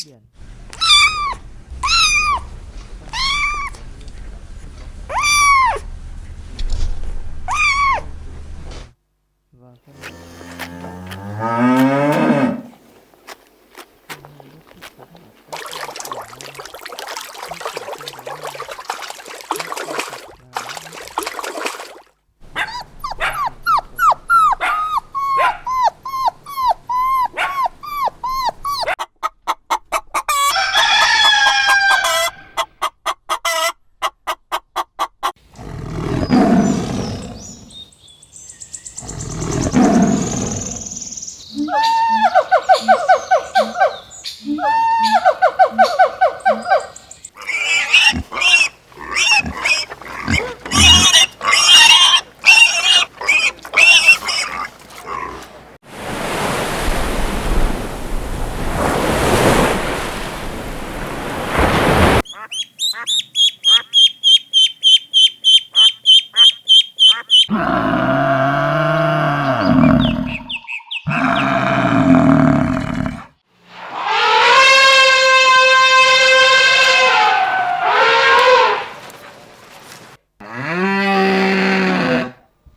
biển. Và phân hô rất thích sống ở các khu vực biển non, nước chảy tương đối nhanh, nước sâu sạch và mát mẻ.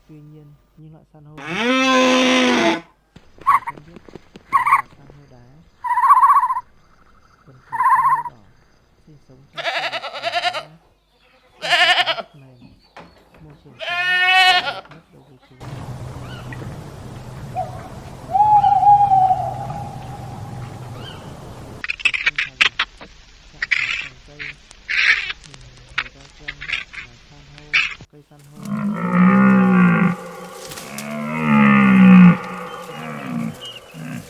Tuy nhiên, những loại san hô này bạn không biết đó là san hô đá. Quần thể san hô đỏ sinh sống trong khu vực biển mát, thân thể chúng rất mềm, môi trường sống phù hợp nhất đối với chúng. Ở sinh thành trạng thái trồng cây thì người ta quen gọi là san hô, cây san hô.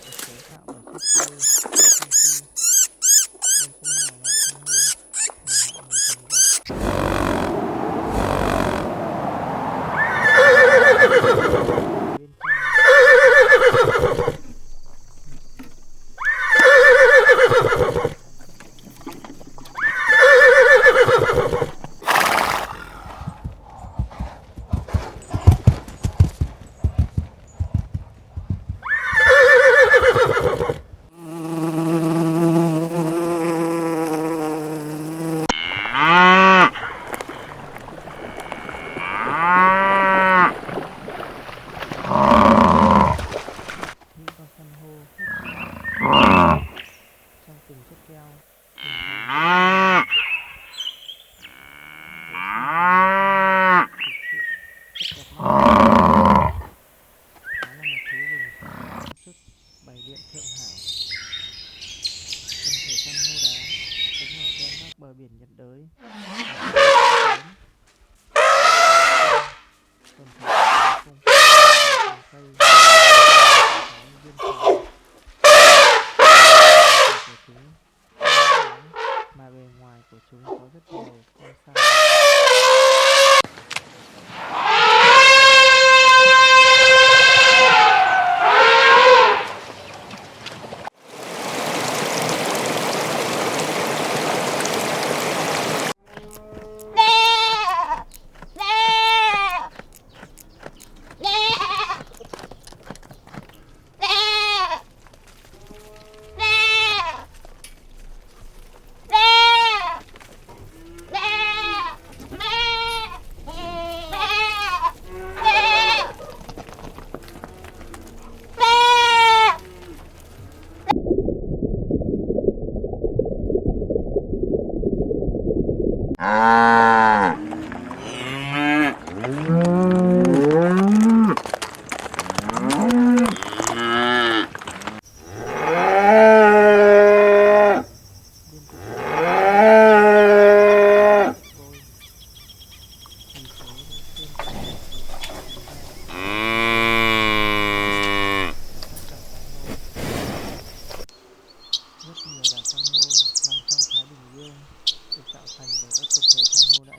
Được cấu tạo bởi chất xơ, canxi. Đây cũng là loại san hô mà mọi người thường gọi bên trong. Những con san hô hút trong từng chiếc keo hình thành thực sự rất đẹp mắt. Đó là một thứ dùng trang sức bày biện thượng hảo. Quần thể san hô đá sống ở ven các bờ biển nhiệt đới và quần thể không trồng cây có viên sỏi của chúng mà bề ngoài của chúng có rất nhiều con sao. Rất nhiều đảo san hô nằm trong Thái Bình Dương được tạo thành bởi các quần thể san hô đã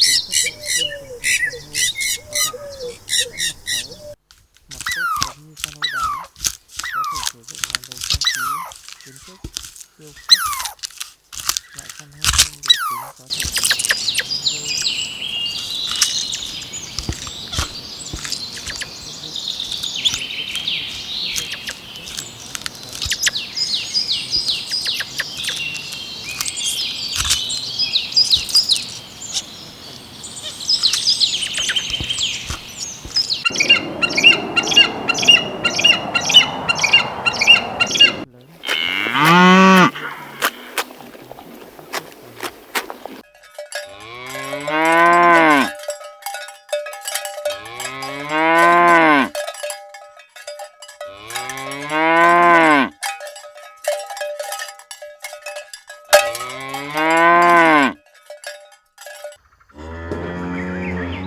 Tính chất ngoại sinh quần thể san hô có cả mặt tốt lẫn mặt xấu. Mặt tốt giống như san hô đá, có thể sử dụng làm đồ trang trí, kiến trúc, điêu khắc. Loại san hô không đổ trứng có thể làm măng rêu. Đặc điểm cơ thể san hô là bộ phận sinh dục là điều kiện bắt buộc để quyết định cách chuyển hóa toàn cầu. Nhờ vậy, những loại san hô như thạch đào và niên đại có thể tạo thành các tầng lớp rất dày và kích thước lớn. Nguyên do là tính chất của các lớp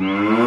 tầng.